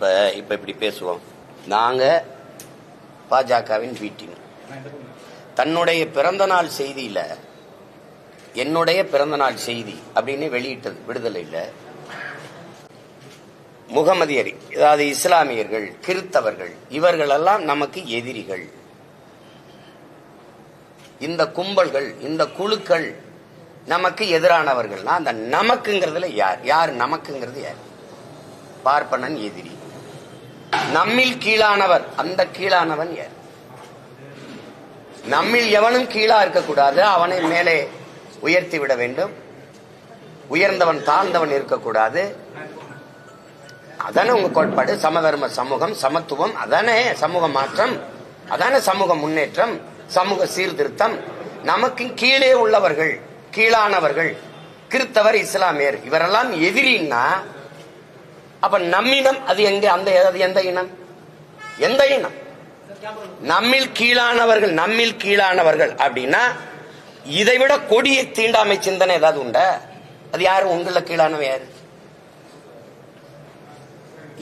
இப்ப இப்படி பேசுவோம். நாங்க பாஜகவின் வீட்டின் தன்னுடைய பிறந்த நாள் செய்தியில என்னுடைய பிறந்த நாள் செய்தி அப்படின்னு வெளியிட்டது விடுதலையில் முகமதியர், அதாவது இஸ்லாமியர்கள், கிறித்தவர்கள், இவர்களெல்லாம் நமக்கு எதிரிகள். இந்த கும்பல்கள், இந்த குழுக்கள் நமக்கு எதிரானவர்கள்னா அந்த நமக்குங்கிறதுல யார் யார் நமக்குங்கிறது யார்? பார்ப்பனன் எதிரி. நம்மில் கீழானவர், அந்த கீழானவன் யார்? நம்மில் எவனும் கீழா இருக்கக்கூடாது, அவனை மேலே உயர்த்தி விட வேண்டும். உயர்ந்தவன் தாழ்ந்தவன் இருக்கக்கூடாது. அதானே உங்க கோட்பாடு. சமதர்ம சமூகம், சமத்துவம், அதானே சமூக மாற்றம், அதானே சமூக முன்னேற்றம், சமூக சீர்திருத்தம். நமக்கு கீழே உள்ளவர்கள், கீழானவர்கள், கிறித்தவர், இஸ்லாமியர், இவரெல்லாம் எதிரின்னா அப்ப நம்மினம் அது எங்க? அந்த எந்த இனம்? எந்த இனம்? நம்மில் கீழானவர்கள், நம்மில் கீழானவர்கள் அப்படின்னா இதைவிட கொடிய தீண்டாமை சிந்தனை ஏதாவது உண்டா? அது யாரு? உங்கள கீழானவ யாரு?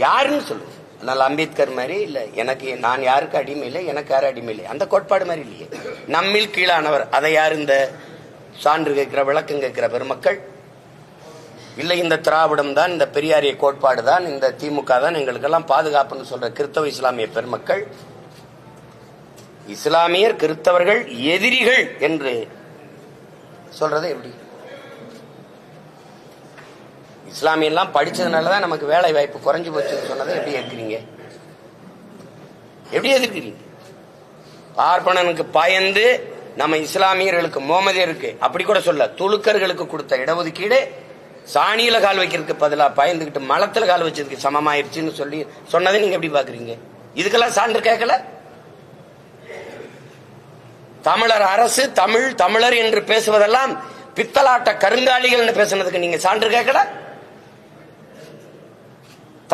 யாருன்னு சொல்லுங்க. அதனால அம்பேத்கர் மாதிரி இல்ல, எனக்கு நான் யாருக்கு அடிமை இல்லை, எனக்கு யாரும் அடிமை இல்லை, அந்த கோட்பாடு மாதிரி இல்லையே. நம்மில் கீழானவர், அதை யாரு? இந்த சான்று கேட்கிற, விளக்கம் கேட்கிற பெருமக்கள் இல்லை, இந்த திராவிடம் தான், இந்த பெரியாரிய கோட்பாடு தான், இந்த திமுக தான் எங்களுக்கெல்லாம் பாதுகாப்புன்னு சொல்ற கிறித்தவ இஸ்லாமிய பெருமக்கள், இஸ்லாமியர் கிறித்தவர்கள் எதிரிகள் என்று சொல்றது எப்படி? இஸ்லாமியெல்லாம் படிச்சதுனாலதான் நமக்கு வேலை வாய்ப்பு குறைஞ்சு போச்சுன்னு சொன்னதை எப்படி ஏற்கிறீங்க? எப்படி எதிர்க்கிறீங்க? பார்ப்பனனுக்கு பயந்து நம்ம இஸ்லாமியர்களுக்கு, முகமதியருக்கு அப்படி கூட சொல்ல, துலுக்கர்களுக்கு கொடுத்த இடஒதுக்கீடு சாணியில கால் வைக்கிறதுக்கு பதிலாக பயந்துகிட்டு மலத்துல கால் வச்சதுக்கு சமமாயிருச்சுன்னு சொல்லி சொன்னதை நீங்க எப்படி பாக்குறீங்க? இதுக்கெல்லாம் சான்று கேட்கல. தமிழர் அரசு, தமிழ், தமிழர் என்று பேசுவதெல்லாம் பித்தலாட்ட கருங்காலிகள் பேசுனதுக்கு நீங்க சான்று கேட்கல.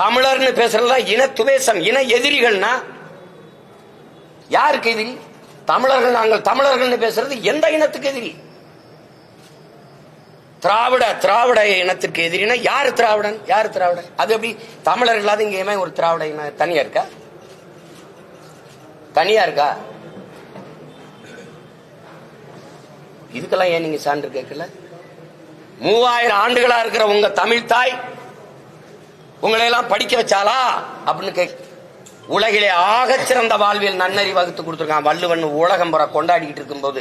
தமிழர்னு பேசுறதா இன துவேசம், இன எதிரிகள்னா யாருக்கு எதிரி? தமிழர்கள், நாங்கள் தமிழர்கள் பேசுறது எந்த இனத்துக்கு எதிரி? திராவிட இனத்திற்கு எதிரினா யாரு திராவிடன்? யாரு திராவிடன்? அது எப்படி தமிழர் இல்லாத இங்க ஒரு திராவிட இனம் தனியா இருக்கா? தனியா இருக்கா? இதுக்கெல்லாம் ஏன் நீங்க சான்று கேட்கல? 3000 ஆண்டுகளா இருக்கிற உங்க தமிழ் தாய் உங்களை எல்லாம் படிக்க வச்சாலா அப்படின்னு உலகிலே ஆகச் சிறந்த வாழ்வியல் நன்னறி வகுத்து கொடுத்திருக்கான் வள்ளுவன். உலகம் புற கொண்டாடிக்கிட்டு இருக்கும் போது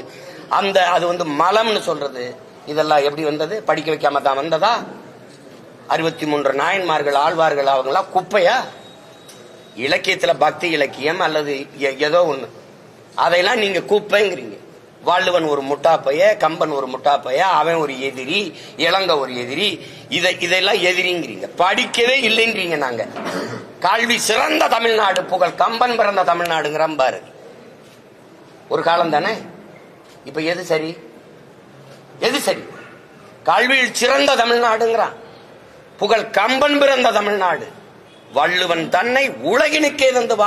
அந்த அது மலம்னு சொல்றது, இதெல்லாம் எப்படி வந்தது? படிக்க வைக்காம தான் வந்ததா? 63 நாயன்மார்கள், ஆழ்வார்கள், அவங்களாம் குப்பையா? இலக்கியத்துல பக்தி இலக்கியம் அல்லது ஏதோ ஒண்ணு, அதையெல்லாம் நீங்க குப்பைங்கிறீங்க. வள்ளுவன் ஒரு முட்டாப்பைய, கம்பன் ஒரு முட்டாப்பைய, அவன் ஒரு எதிரி, இளங்க ஒரு எதிரி, இதெல்லாம் எதிரிங்கிறீங்க. படிக்கவே இல்லைன்றீங்க. நாங்க கல்வி சிறந்த தமிழ்நாடு, புகழ் கம்பன் பிறந்த தமிழ்நாடுங்கிற பாரு. ஒரு காலம் தானே. இப்ப எது சரி? எது சரி? கல்வியில் சிறந்த தமிழ்நாடுங்கிறான், புகழ் கம்பன் பிறந்த தமிழ்நாடு, வள்ளுவன் தன்னை உலகினுக்கே வந்து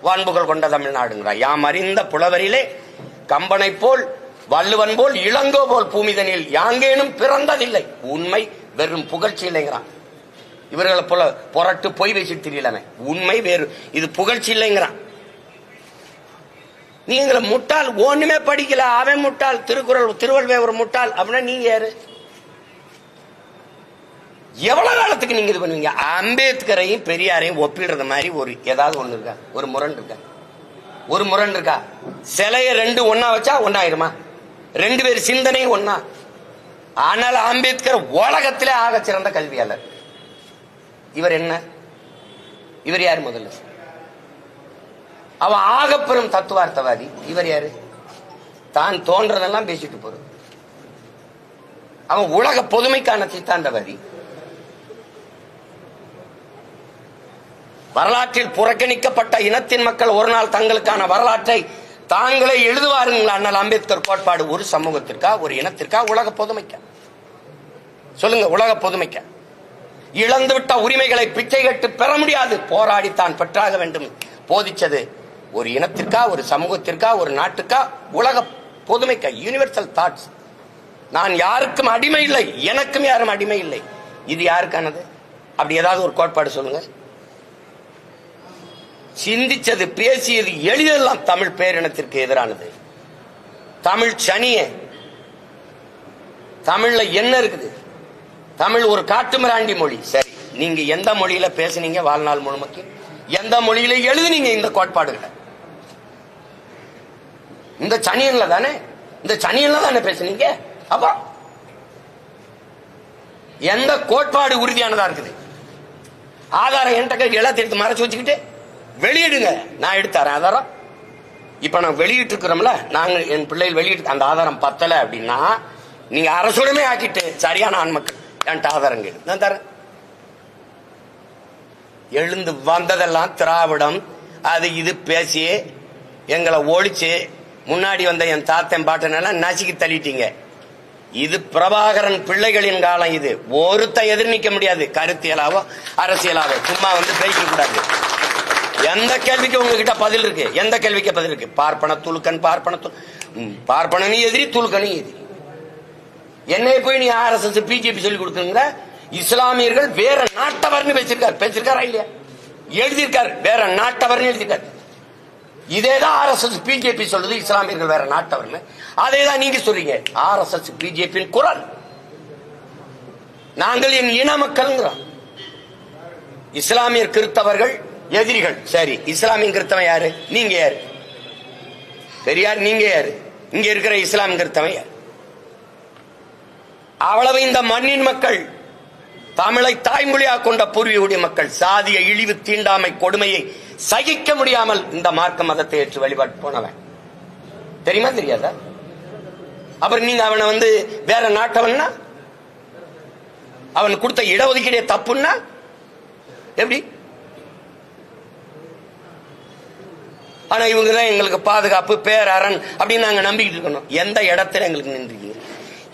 வான்புகள் கொண்ட தமிழ்நாடுங்கிறான். யாம் அறிந்த புலவரிலே கம்பனை போல், வள்ளுவன் போல், இளங்கோ போல் பூமிதனில் யாங்கேனும் பிறந்ததில்லை. உண்மை வெறும் புகழ்ச்சி இல்லைங்கிறான். இவர்களை போல புரட்டு பொய் வச்சுட்டு தெரியலாமே. உண்மை வேறு, இது புகழ்ச்சி இல்லைங்கிறான். நீங்க முட்டாள், ஒண்ணுமே படிக்கல, அவன் முட்டாள், திருவள்ளுவர் ஒரு முட்டாள் அப்படின்னா நீங்க யாரு? எவ்வளவு காலத்துக்கு நீங்க இது பண்ணுவீங்க? அம்பேத்கரையும் பெரியாரையும் ஒப்பிடுறது மாதிரி ஒரு ஏதாவது ஒண்ணு இருக்கா? ஒரு முரண் இருக்கா? ஒரு முரண் இருக்கா? சிலைய 2 ஒன்னா வச்சா ஒன்னாயிருமா? 2 பேர் சிந்தனையும் ஒன்னா. ஆனால் அம்பேத்கர் உலகத்திலே ஆக சிறந்த கல்வியாளர். இவர் என்ன? இவர் யாரு? முதல்ல அவன் ஆகப்பெரும் தத்துவார்த்தவாதி. இவர் யாரு? தான் தோன்றதெல்லாம் பேசிட்டு போறது. அவன் உலக பொதுமைக்கான சித்தாந்தவாதி. வரலாற்றில் புறக்கணிக்கப்பட்ட இனத்தின் மக்கள் ஒரு நாள் தங்களுக்கான வரலாற்றை தாங்களே எழுதுவாருங்களா? அண்ணல் அம்பேத்கர் கோட்பாடு ஒரு சமூகத்திற்கா, ஒரு இனத்திற்கா, உலக பொதுமைக்கா? சொல்லுங்க. உலக பொதுமைக்கா? இழந்துவிட்ட உரிமைகளை பிச்சை கட்டு பெற முடியாது, போராடித்தான் பெற்றாக வேண்டும் போதிச்சது ஒரு இனத்திற்கா, ஒரு சமூகத்திற்கா, ஒரு நாட்டுக்கா, உலக பொதுமைக்கா? Universal thoughts. நான் யாருக்கும் அடிமை இல்லை, எனக்கும் யாரும் அடிமை இல்லை. இது யாருக்கானது? அப்படி ஏதாவது ஒரு கோட்பாடு சொல்லுங்க. சிந்திச்சது, பேசியது, எழுதியதெல்லாம் தமிழ் பேரினத்திற்கு எதிரானது. தமிழ் சனிய. தமிழ்ல என்ன இருக்குது? தமிழ் ஒரு காட்டுமிராண்டி மொழி. சரி, நீங்க எந்த மொழியில பேசுனீங்க வாழ்நாள் முழுமைக்கு? எந்த மொழியில எழுதுனீங்க இந்த கோட்பாடுகளை? இந்த சனியன்ல தானே, இந்த சனியன்ல தானே பேசுனீங்க. அப்ப எந்த கோட்பாடு உறுதியானதா இருக்குது? ஆதாரம் என்கிட்ட எல்லாத்தையும் எடுத்து மறைச்சு வச்சுக்கிட்டு வெளியிடுங்க, நான் எடுத்தாரேன் ஆதாரம். இப்ப நான் வெளியிட்டு இருக்கிறோம்ல, நாங்க என் பிள்ளைகள் வெளியிட்டு அந்த ஆதாரம் பத்தல அப்படின்னா நீங்க அரசுடமே ஆக்கிட்டு சரியான ஆண்மக்கள் என்கிட்ட ஆதாரம் கேடு, நான் தரேன். எழுந்து வந்ததெல்லாம் திராவிடம் அது இது பேசி எங்களை ஒழிச்சு முன்னாடி வந்த என் தாத்தன் பாட்டனெல்லாம் நசுக்கி தள்ளிட்டீங்க. இது பிரபாகரன் பிள்ளைகளின் காலம். இது ஒருத்த எதிர் நிக்க முடியாது, கருத்தியலாவோ அரசியலாவோ. சும்மா வந்து பேசிக்க கூடாது. எந்த கேள்விக்கு உங்ககிட்ட பதில் இருக்கு? எந்த கேள்விக்கு பதில் இருக்கு? பார்ப்பன துலுக்கன், பார்ப்பனனும் எதிரி, துலுக்கனும் எதிரி. என்னை போய் நீ RSS பிஜேபி சொல்லி கொடுத்துங்க. இஸ்லாமியர்கள் வேற நாட்டவர்னு பேசிருக்காரா இல்லையா? எழுதியிருக்காரு, வேற நாட்டவர்னு எழுதியிருக்காரு. இதேதான் RSS பிஜேபி சொல்லுது, இஸ்லாமியர்கள் வேற நாட்டவர்னு. அதேதான் நீங்க சொல்றீங்க. RSS பிஜேபியின் குரல். நாங்கள் என் இன மக்கள்ங்கிறோம். இஸ்லாமியர் கிறிஸ்தவர்கள் எதிரிகள். சரி, இஸ்லாமிய கிறிஸ்தவன் யாரு? நீங்க யாரு? பெரியார் நீங்க யாரு? இங்க இருக்கிற இஸ்லாம் கிறிஸ்தவன் யாரு? அவ்வளவு இந்த மண்ணின் மக்கள், தமிழை தாய்மொழியாக கொண்ட பூர்வீக மக்கள் சாதிய இழிவு, தீண்டாமை, கொடுமையை சகிக்க முடியாமல் இந்த மார்க்க மதத்தை ஏற்று வழிபாட்டு போனவன். தெரியுமா தெரியாதா? அப்புறம் நீங்க அவனை வந்து வேற நாட்டவன்னா, அவன் கொடுத்த இடஒதுக்கீடே தப்புன்னா எப்படி? ஆனா இவங்கதான் எங்களுக்கு பாதுகாப்பு, பேரரண் அப்படின்னு நாங்க நம்பிக்கிட்டு இருக்கணும். எந்த இடத்துல எங்களுக்கு நின்றீங்க?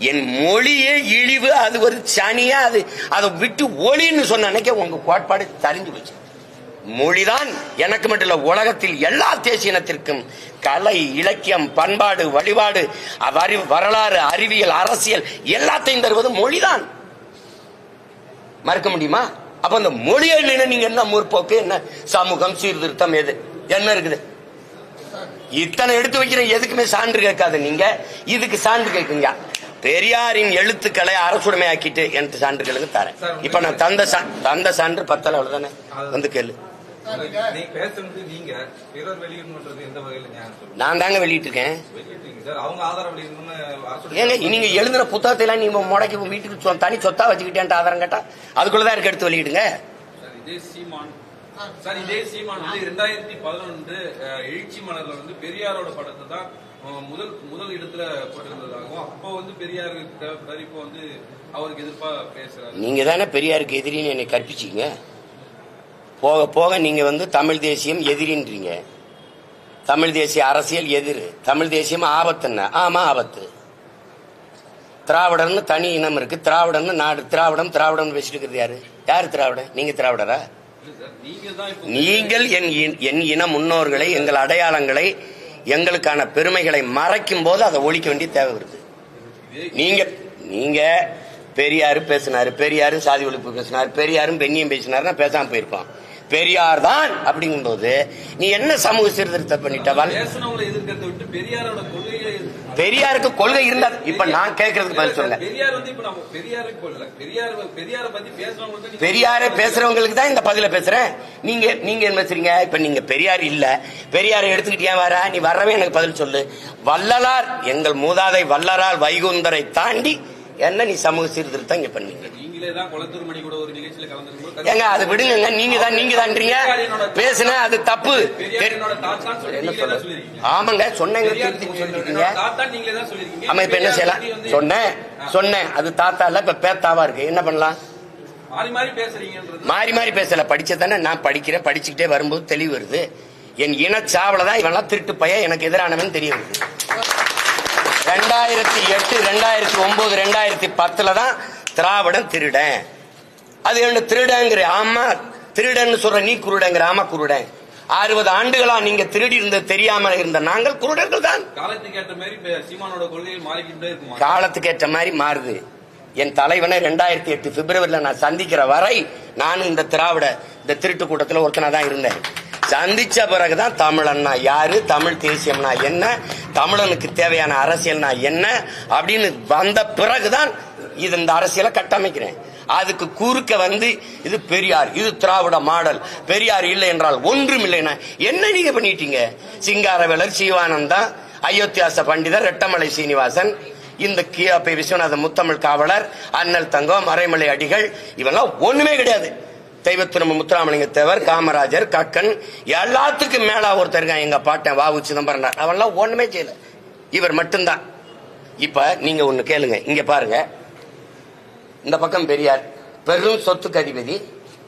என் மொழியே இழிவு, அது ஒரு சனியா, அது அதை விட்டு ஒளின்னு சொன்ன அன்னைக்கு உங்க கோட்பாடு தெரிஞ்சு போச்சு. மொழிதான் எனக்கு மட்டும் இல்ல, உலகத்தில் எல்லா தேசிய இனத்திற்கும் கலை, இலக்கியம், பண்பாடு, வழிபாடு, வரலாறு, அறிவியல், அரசியல் எல்லாத்தையும் தருவது மொழிதான். மறுக்க முடியுமா? அப்ப அந்த மொழியை நீங்க என்ன முற்போக்கு, என்ன சமூகம், சீர்திருத்தம், எது என்ன இருக்குது? இத்தனை எடுத்து வைக்கிற எதுக்குமே சான்று கேட்காது. நீங்க இதுக்கு சான்று கேட்குங்க. பெரியாரின் எழுத்துக்களை அரசுடைமை ஆக்கிட்டு எனக்கு சான்றுகளுக்கு தரேன். இப்ப நான் தந்த சான்று பத்தல, அவ்வளவுதானே. வந்து கேளு. நான் தாங்க வெளியிட்டு இருக்கேன். ஏங்க நீங்க எழுதுற புத்தகத்தை எல்லாம் நீங்க முடக்கி வீட்டுக்கு தனி சொத்தா வச்சுக்கிட்டேன் ஆதாரம் கேட்டா அதுக்குள்ளதான் இருக்க, எடுத்து வெளியிடுங்க. சார், இதே சீமான் வந்து 2011 எழுச்சி மலர்ல வந்து பெரியாரோட படத்தை தான் முதல் இடத்துல போட்டிருந்ததாகவும், அப்போ வந்து பெரியாருக்கு தேவைப்படாது, இப்போ வந்து அவருக்கு எதிர்ப்பா பேசுறாரு. நீங்க தானே பெரியாருக்கு எதிரின்னு என்னை கற்பிச்சீங்க. போக போக நீங்க வந்து தமிழ் தேசியம் எதிரின்றீங்க. தமிழ் தேசிய அரசியல் எதிர், தமிழ் தேசியம் ஆபத்துன்னா ஆமா ஆபத்து. திராவிடர்னு தனி இனம் இருக்கு, திராவிடம்னு நாடு, திராவிடம் பேசிட்டு இருக்கிறது யாரு? யாரு திராவிடன்? நீங்க திராவிடரா? நீங்கள் என் இன முன்னோர்களை, எங்கள் அடையாளங்களை, எங்களுக்கான பெருமைகளை மறைக்கும் போது அதை ஒழிக்க வேண்டிய தேவை வருது. நீங்க பெரியாரு பேசினாரு, பெரியாரும் சாதி ஒழிப்பு பேசினாரு, பெரியாரும் பெண்ணியம் பேசினாருன்னா பேசாம போயிருப்பான். பெரியார் தான் அப்படிங்கும் போது நீ என்ன சமூக சீர்திருத்தம் பண்ணிட்டவள்? பெரியாருக்கு கொள்கை இருந்தா இப்ப நான் கேட்கறதுக்கு பதில் சொல்ல. பெரியாரை பேசுறவங்களுக்கு தான் இந்த பதில பேசுறேன். நீங்க என்ன பேசுறீங்க? இப்ப நீங்க பெரியார் இல்ல, பெரியாரை எடுத்துக்கிட்டியா வர, நீ வரவே எனக்கு பதில் சொல்லு. வள்ளலார், எங்கள் மூதாதை வள்ளலார் வைகுந்தரை தாண்டி என்ன நீ சமூக சீர்திருத்தம் இங்க பண்ணீங்க? ஏங்க அது விடுங்க, நீங்க தான்றீங்க பேசுன அது தப்பு. என்ன சொல்ல? ஆமாங்க சொன்னீங்க, சொல்லிருக்கீங்க. ஆமா, இப்ப என்ன செய்யலாம்? சொன்னேன் அது தாத்தா இல்ல, இப்ப பேத்தாவா இருக்கு. என்ன பண்ணலாம்? மாறி மாறி பேசல. படிச்சதானே நான் படிக்கிறேன், படிச்சுக்கிட்டே வரும்போது தெளிவு வருது. என் இனச்சாவலதான் இவெல்லாம் திருட்டு பையன் எனக்கு எதிரானவன் தெரிய வருது. 2008, 2009, 2010 தான் திராவிடம் திருடன். அது என்ன திருடங்கிற? ஆமா திருடன் சொல்ற, நீ குருடங்கிற. ஆமா குருடன். 60 ஆண்டுகளா நீங்க திருடி இருந்தது தெரியாம இருந்த நாங்கள் குருடர்கள் தான். காலத்துக்கு ஏற்ற மாதிரி மாறுது. என் தலைவனை 2008 பிப்ரவரியில நான் சந்திக்கிற வரை நானும் இந்த திருட்டு கூட்டத்தில் ஒருத்தனா தான் இருந்தேன். சந்திச்ச பிறகுதான் தமிழன்னா யாரு, தமிழ் தேசியம்னா என்ன, தமிழனுக்கு தேவையான அரசியல்னா என்ன அப்படின்னு வந்த பிறகுதான் இது இந்த அரசியலை கட்டமைக்கிறேன். அதுக்கு குறுக்க வந்து இது பெரியார், இது திராவிட மாடல், பெரியார் இல்லை என்றால் ஒன்றும் இல்லைன்னா என்ன நீங்க பண்ணிட்டீங்க? சிங்காரவேலர், சிவானந்தா, அயோத்தியாச பண்டிதர், ரெட்டமலை சீனிவாசன், இந்த கியாபி விஸ்வநாத முத்தமிழ் காவலர், அண்ணல் தங்கம், மறைமலை அடிகள், இவெல்லாம் ஒண்ணுமே கிடையாது. தெய்வத்திரும்ப முத்துராமலிங்க தேவர், காமராஜர், கக்கன், எல்லாத்துக்கும் மேல ஒருத்தர் எங்க பாட்டன் வாவு சிதம்பரம், அவெல்லாம் ஒண்ணுமே செய்யல. இவர் மட்டும்தான். இப்ப நீங்க ஒண்ணு கேளுங்க, இங்க பாருங்க. இந்த பக்கம் பெரியார் பெரும் சொத்துக்கு அதிபதி,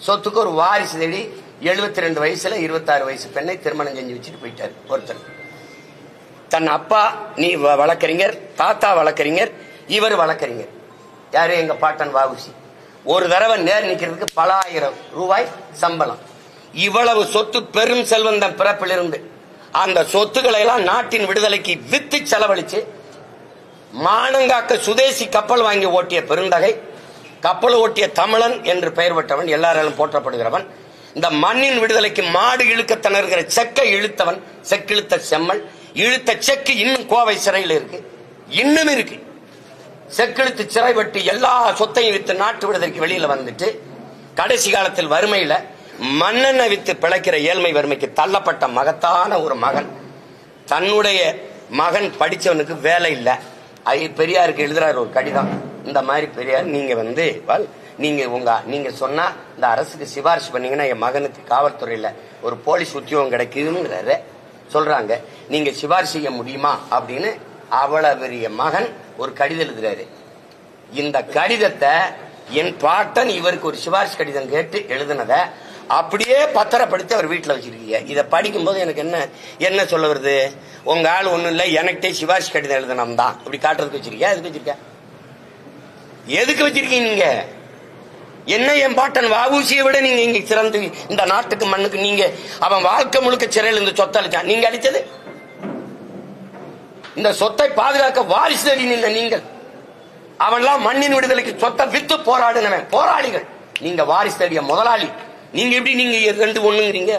சொத்துக்கு ஒரு வாரிசு தேடி 72 வயசுல 26 வயசு பெண்ணை திருமணம் செஞ்சு வச்சுட்டு போயிட்டார் ஒருத்தர். தன் அப்பா நீ வழக்கறிஞர், தாத்தா வழக்கறிஞர், இவர் வழக்கறிஞர். யாரு? எங்க பாட்டன் வாவுசி. ஒரு தடவை நேர் நிக்கிறதுக்கு பல ஆயிரம் ரூபாய் சம்பளம். இவ்வளவு சொத்து, பெரும் செல்வந்தன் பிறப்பிலிருந்து அந்த சொத்துக்களை எல்லாம் நாட்டின் விடுதலைக்கு வித்து செலவழிச்சு மானங்காக்க சுதேசி கப்பல் வாங்கி ஓட்டிய பெருந்தகை, கப்பல் ஓட்டிய தமிழன் என்று பெயர் பெற்றவன், எல்லாராலும் போற்றப்படுகிறவன், இந்த மண்ணின் விடுதலைக்கு மாடு இழுக்க திணறுகிற செக்கை இழுத்தவன், செக்கிழுத்த செம்மல், இழுத்த செக்கு இன்னும் கோவை சிறையில் இருக்கு, இன்னும் இருக்கு. செக்கிழுத்து சிறைப்பட்டு எல்லா சொத்தையும் வித்து நாட்டு விடுதலைக்கு வெளியில வந்துட்டு கடைசி காலத்தில் வறுமையில மண்ணெண்ணை வித்து பிழைக்கிற ஏழ்மை வறுமைக்கு தள்ளப்பட்ட மகத்தான ஒரு மகன். தன்னுடைய மகன் படிச்சவனுக்கு வேலை இல்லை. பெரியாருக்கு எழுதுறாரு ஒரு கடிதம். இந்த மாதிரி பெரியார், நீங்க வந்து நீங்க சொன்னா இந்த அரசுக்கு சிபாரிசு பண்ணீங்கன்னா என் மகனுக்கு காவல்துறையில ஒரு போலீஸ் உத்தியோகம் கிடைக்குதுங்கிறாரு சொல்றாங்க. நீங்க சிபாரிசு செய்ய முடியுமா அப்படின்னு அவ்வளவு பெரிய மகன் ஒரு கடிதம் எழுதுறாரு. இந்த கடிதத்தை என் பாட்டன் இவருக்கு ஒரு சிபாரிசு கடிதம் கேட்டு எழுதுனத அப்படியே பத்திரப்படுத்தி அவர் வீட்டுல வச்சிருக்கீங்க. இதை படிக்கும் போது எனக்கு என்ன சொல்ல வருது? உங்க ஆள் ஒண்ணும் இல்ல, எனக்கிட்டே சிபாரிசு கடிதம் எழுதணும் தான் இப்படி காட்டுறதுக்கு வச்சிருக்கியா? எதுக்கு வச்சிருக்க? எதுக்கு வச்சிருக்கீங்க நீங்க? என்ன என் பாட்டன் வாவூசியை விட நீங்க இங்க சிறந்து இந்த நாட்டுக்கு மண்ணுக்கு நீங்க அவன் வாழ்க்கை முழுக்க சிறையில் இந்த சொத்தை அளிச்சான். நீங்க அளித்தது இந்த சொத்தை பாதுகாக்க வாரிசு தேடி நின்ற நீங்கள். அவன்லாம் மண்ணின் விடுதலைக்கு சொத்தை வித்து போராடினவன், போராளிகள். நீங்க வாரிசு தேடிய முதலாளி. நீங்க எப்படி நீங்க ரெண்டு ஒண்ணுங்கிறீங்க?